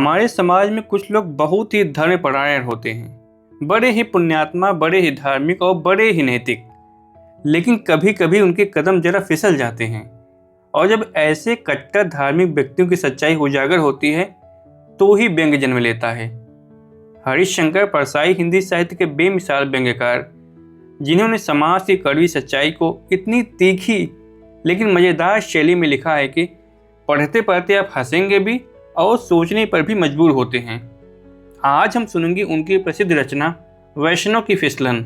हमारे समाज में कुछ लोग बहुत ही धर्मपरायण होते हैं, बड़े ही पुण्यात्मा, बड़े ही धार्मिक और बड़े ही नैतिक। लेकिन कभी कभी उनके कदम जरा फिसल जाते हैं और जब ऐसे कट्टर धार्मिक व्यक्तियों की सच्चाई उजागर होती है तो ही व्यंग्य जन्म लेता है। हरिशंकर परसाई हिंदी साहित्य के बेमिसाल व्यंग्यकार, जिन्होंने समाज की कड़वी सच्चाई को इतनी तीखी लेकिन मज़ेदार शैली में लिखा है कि पढ़ते पढ़ते आप हंसेंगे भी और सोचने पर भी मजबूर होते हैं। आज हम सुनेंगे उनकी प्रसिद्ध रचना वैष्णव की फिसलन।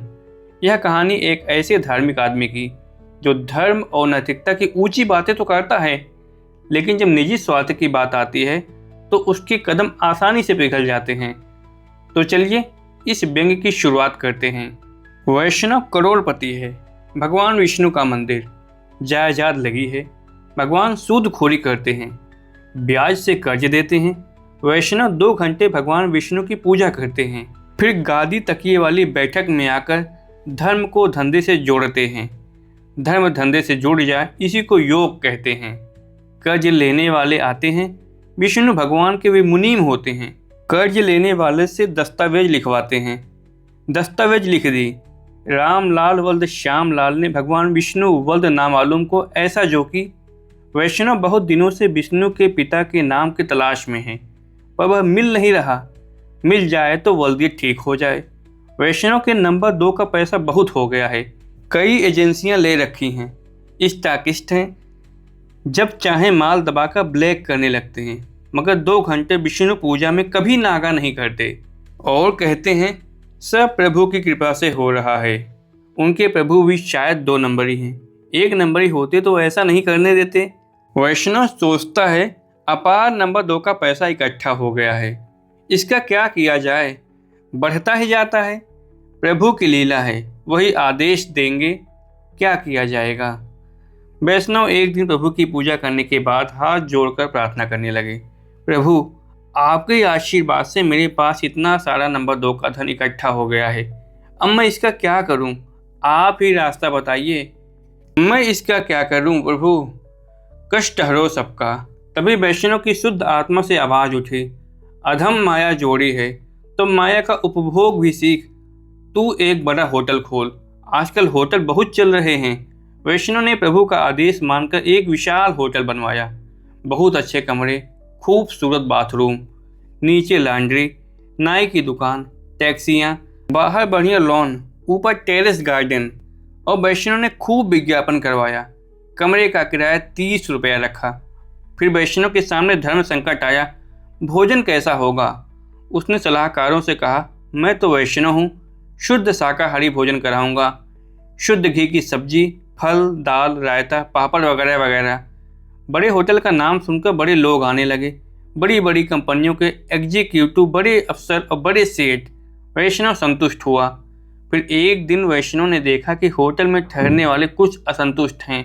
यह कहानी एक ऐसे धार्मिक आदमी की जो धर्म और नैतिकता की ऊंची बातें तो करता है, लेकिन जब निजी स्वार्थ की बात आती है तो उसके कदम आसानी से पिघल जाते हैं। तो चलिए इस व्यंग्य की शुरुआत करते हैं। वैष्णव करोड़पति है, भगवान विष्णु का मंदिर जायदाद लगी है, भगवान सूदखोरी करते हैं, ब्याज से कर्ज देते हैं। वैष्णव 2 घंटे भगवान विष्णु की पूजा करते हैं, फिर गादी तकिए वाली बैठक में आकर धर्म को धंधे से जोड़ते हैं। धर्म धंधे से जुड़ जाए इसी को योग कहते हैं। कर्ज लेने वाले आते हैं, विष्णु भगवान के वे मुनीम होते हैं। कर्ज लेने वाले से दस्तावेज लिखवाते हैं, दस्तावेज लिख दी। रामलाल वल्द श्यामलाल ने भगवान विष्णु वल्द नामालूम को ऐसा जो कि वैष्णव बहुत दिनों से विष्णु के पिता के नाम की तलाश में है, पर वह मिल नहीं रहा। मिल जाए तो वल्दियत ठीक हो जाए। वैष्णव के नंबर 2 का पैसा बहुत हो गया है, कई एजेंसियां ले रखी हैं, स्टॉकिस्ट हैं, जब चाहे माल दबाकर ब्लैक करने लगते हैं, मगर 2 घंटे विष्णु पूजा में कभी नागा नहीं करते और कहते हैं सब प्रभु की कृपा से हो रहा है। उनके प्रभु भी शायद 2 नंबरी हैं, 1 नंबरी होते तो ऐसा नहीं करने देते। वैष्णव सोचता है अपार नंबर 2 का पैसा इकट्ठा हो गया है, इसका क्या किया जाए, बढ़ता ही जाता है। प्रभु की लीला है, वही आदेश देंगे, क्या किया जाएगा। वैष्णव एक दिन प्रभु की पूजा करने के बाद हाथ जोड़कर प्रार्थना करने लगे, प्रभु आपके आशीर्वाद से मेरे पास इतना सारा नंबर 2 का धन इकट्ठा हो गया है, अब मैं इसका क्या करूं, आप ही रास्ता बताइए। मैं इसका क्या करूं प्रभु, कष्ट हरो सबका। तभी वैष्णव की शुद्ध आत्मा से आवाज उठी, अधम माया जोड़ी है तो माया का उपभोग भी सीख। तू एक बड़ा होटल खोल, आजकल होटल बहुत चल रहे हैं। वैष्णव ने प्रभु का आदेश मानकर एक विशाल होटल बनवाया। बहुत अच्छे कमरे, खूबसूरत बाथरूम, नीचे लॉन्ड्री, नाई की दुकान, टैक्सियाँ, बाहर बढ़िया लॉन, ऊपर टेरेस गार्डन। और वैष्णव ने खूब विज्ञापन करवाया। कमरे का किराया 30 रुपया रखा। फिर वैष्णव के सामने धर्म संकट आया, भोजन कैसा होगा। उसने सलाहकारों से कहा, मैं तो वैष्णव हूँ, शुद्ध शाकाहारी भोजन कराऊंगा, शुद्ध घी की सब्जी, फल, दाल, रायता, पापड़ वगैरह वगैरह। बड़े होटल का नाम सुनकर बड़े लोग आने लगे, बड़ी बड़ी कंपनियों के एग्जीक्यूटिव, बड़े अफसर और बड़े सेठ। वैष्णव संतुष्ट हुआ। फिर एक दिन वैष्णव ने देखा कि होटल में ठहरने वाले कुछ असंतुष्ट हैं।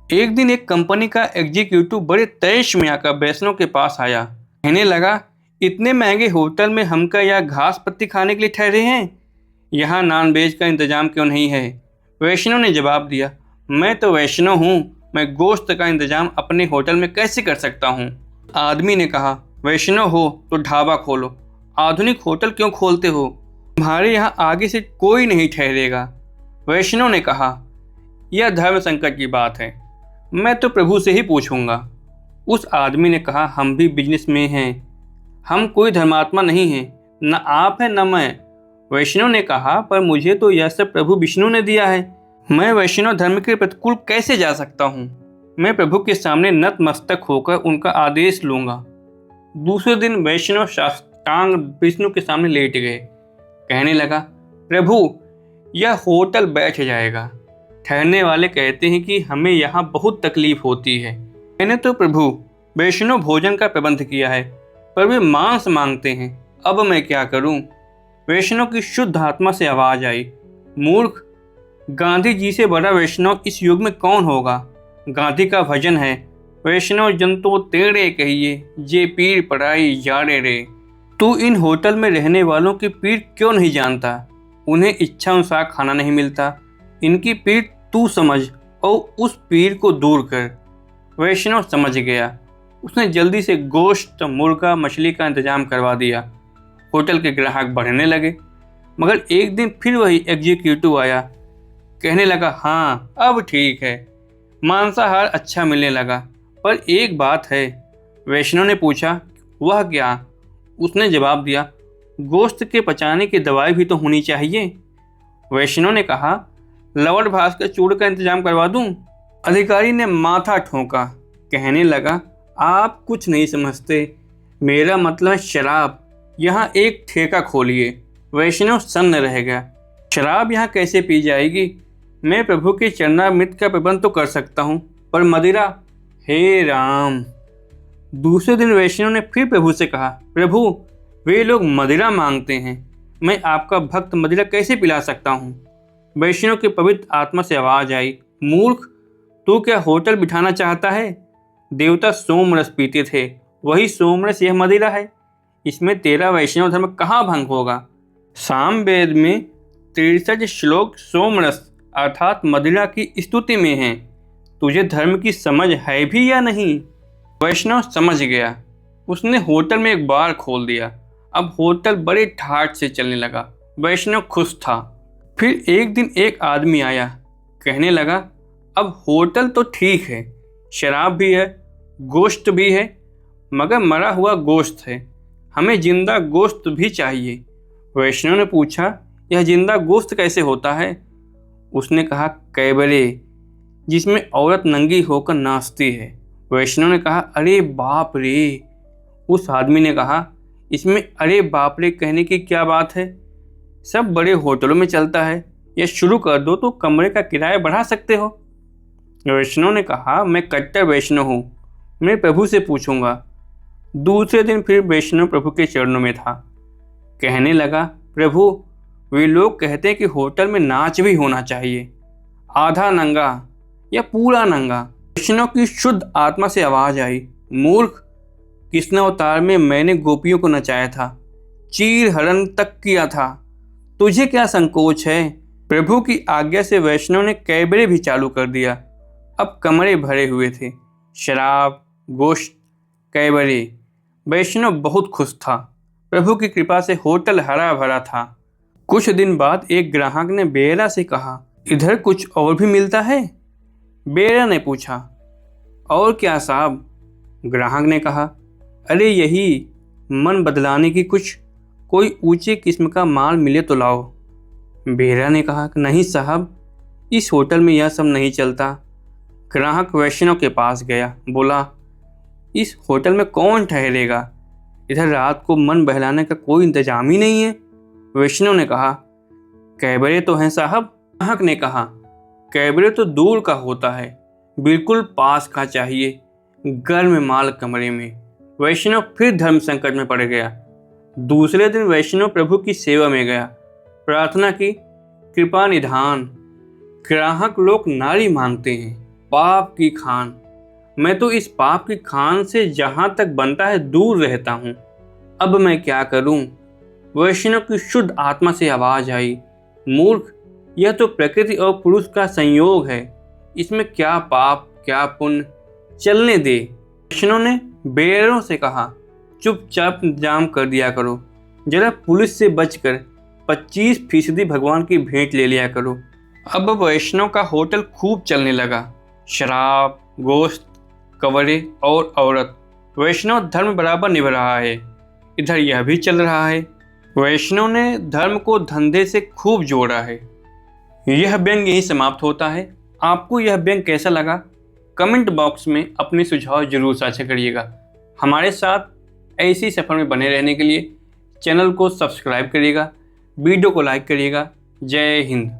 एक दिन एक कंपनी का एग्जीक्यूटिव बड़े तैश में आकर वैष्णव के पास आया, कहने लगा, इतने महंगे होटल में हम क्या यहाँ घास पत्ती खाने के लिए ठहरे हैं, यहाँ नॉन वेज का इंतजाम क्यों नहीं है। वैष्णव ने जवाब दिया, मैं तो वैष्णव हूँ, मैं गोश्त का इंतजाम अपने होटल में कैसे कर सकता हूँ। आदमी ने कहा, वैष्णव हो तो ढाबा खोलो, आधुनिक होटल क्यों खोलते हो, तुम्हारे यहाँ आगे से कोई नहीं ठहरेगा। वैष्णव ने कहा, यह धर्म संकट की बात है, मैं तो प्रभु से ही पूछूंगा। उस आदमी ने कहा, हम भी बिजनेस में हैं, हम कोई धर्मात्मा नहीं हैं, न आप हैं न मैं। वैष्णव ने कहा, पर मुझे तो यह सब प्रभु विष्णु ने दिया है, मैं वैष्णव धर्म के प्रतिकूल कैसे जा सकता हूँ। मैं प्रभु के सामने नतमस्तक होकर उनका आदेश लूँगा। दूसरे दिन वैष्णव साष्टांग विष्णु के सामने लेट गए। कहने लगा, प्रभु यह होटल बैठ जाएगा, ठहरने वाले कहते हैं कि हमें यहाँ बहुत तकलीफ होती है। मैंने तो प्रभु वैष्णव भोजन का प्रबंध किया है, पर वे मांस मांगते हैं, अब मैं क्या करूँ। वैष्णव की शुद्ध आत्मा से आवाज आई, मूर्ख, गांधी जी से बड़ा वैष्णव इस युग में कौन होगा। गांधी का भजन है, वैष्णव जन तो तेरे कहिए, जे पीर पराई जाड़े रे। तू इन होटल में रहने वालों की पीर क्यों नहीं जानता, उन्हें इच्छा अनुसार खाना नहीं मिलता, इनकी पीर तू समझ और उस पीर को दूर कर। वैष्णव समझ गया, उसने जल्दी से गोश्त, मुर्गा, मछली का इंतजाम करवा दिया। होटल के ग्राहक बढ़ने लगे, मगर एक दिन फिर वही एग्जीक्यूटिव आया। कहने लगा, हाँ अब ठीक है, मांसाहार अच्छा मिलने लगा, पर एक बात है। वैष्णव ने पूछा, वह क्या? उसने जवाब दिया, गोश्त के पचाने की दवाई भी तो होनी चाहिए। वैष्णव ने कहा, लवण भास के चूड़ का इंतजाम करवा दूं? अधिकारी ने माथा ठोंका, कहने लगा, आप कुछ नहीं समझते, मेरा मतलब शराब। यहाँ एक ठेका खोलिए। वैष्णव सन्न रह गया। शराब यहाँ कैसे पी जाएगी? मैं प्रभु के चरणामृत का प्रबंध तो कर सकता हूँ, पर मदिरा? हे राम! दूसरे दिन वैष्णव ने फिर प्रभु से कहा, प्रभु वे लोग मदिरा मांगते हैं, मैं आपका भक्त मदिरा कैसे पिला सकता हूँ? वैष्णव की पवित्र आत्मा से आवाज आई, मूर्ख, तू क्या होटल बिठाना चाहता है? देवता सोमरस पीते थे, वही सोमरस यह मदिरा है। इसमें तेरा वैष्णव धर्म कहाँ भंग होगा? सामवेद में 63 श्लोक सोमरस अर्थात मदिरा की स्तुति में हैं। तुझे धर्म की समझ है भी या नहीं? वैष्णव समझ गया। उसने होटल में एक बार खोल दिया। अब होटल बड़े ठाठ से चलने लगा। वैष्णव खुश था। फिर एक दिन एक आदमी आया, कहने लगा, अब होटल तो ठीक है, शराब भी है, गोश्त भी है, मगर मरा हुआ गोश्त है, हमें जिंदा गोश्त भी चाहिए। वैष्णव ने पूछा, यह जिंदा गोश्त कैसे होता है? उसने कहा, कैबरे, जिसमें औरत नंगी होकर नाचती है। वैष्णव ने कहा, अरे बाप रे। उस आदमी ने कहा, इसमें अरे बाप रे कहने की क्या बात है, सब बड़े होटलों में चलता है, यह शुरू कर दो तो कमरे का किराया बढ़ा सकते हो। वैष्णव ने कहा, मैं कट्टर वैष्णव हूँ, मैं प्रभु से पूछूंगा। दूसरे दिन फिर वैष्णव प्रभु के चरणों में था। कहने लगा, प्रभु वे लोग कहते हैं कि होटल में नाच भी होना चाहिए, आधा नंगा या पूरा नंगा। वैष्णव की शुद्ध आत्मा से आवाज आई, मूर्ख, कृष्ण अवतार में मैंने गोपियों को नचाया था, चीर हरण तक किया था, तुझे क्या संकोच है? प्रभु की आज्ञा से वैष्णव ने कैबरे भी चालू कर दिया। अब कमरे भरे हुए थे, शराब, गोश्त, कैबरे। वैष्णव बहुत खुश था। प्रभु की कृपा से होटल हरा भरा था। कुछ दिन बाद एक ग्राहक ने बेरा से कहा, इधर कुछ और भी मिलता है? बेरा ने पूछा, और क्या साहब? ग्राहक ने कहा, अरे यही मन बदलाने की कुछ कोई ऊंची किस्म का माल मिले तो लाओ। बेरा ने कहा, नहीं साहब, इस होटल में यह सब नहीं चलता। ग्राहक वैष्णव के पास गया, बोला, इस होटल में कौन ठहरेगा? इधर रात को मन बहलाने का कोई इंतजाम ही नहीं है। वैष्णव ने कहा, कैबरे तो हैं साहब। ग्राहक ने कहा, कैबरे तो दूर का होता है, बिल्कुल पास का चाहिए, गर्म माल कमरे में। वैष्णव फिर धर्म संकट में पड़ गया। दूसरे दिन वैष्णव प्रभु की सेवा में गया, प्रार्थना की, कृपा निधान। ग्राहक लोग नारी मांगते हैं, पाप की खान। मैं तो इस पाप की खान से जहाँ तक बनता है दूर रहता हूँ, अब मैं क्या करूँ? वैष्णव की शुद्ध आत्मा से आवाज आई, मूर्ख, यह तो प्रकृति और पुरुष का संयोग है, इसमें क्या पाप क्या पुण्य, चलने दे। वैष्णव ने बेरों से कहा, चुपचाप इंतजाम कर दिया करो, जरा पुलिस से बचकर 25% भगवान की भेंट ले लिया करो। अब वैष्णव का होटल खूब चलने लगा, शराब, गोश्त, कवरे और औरत। वैष्णव धर्म बराबर निभा रहा है, इधर यह भी चल रहा है। वैष्णव ने धर्म को धंधे से खूब जोड़ा है। यह व्यंग यही समाप्त होता है। आपको यह व्यंग कैसा लगा? कमेंट बॉक्स में अपने सुझाव जरूर साझा करिएगा। हमारे साथ ऐसी सफ़र में बने रहने के लिए चैनल को सब्सक्राइब करिएगा, वीडियो को लाइक करिएगा। जय हिंद।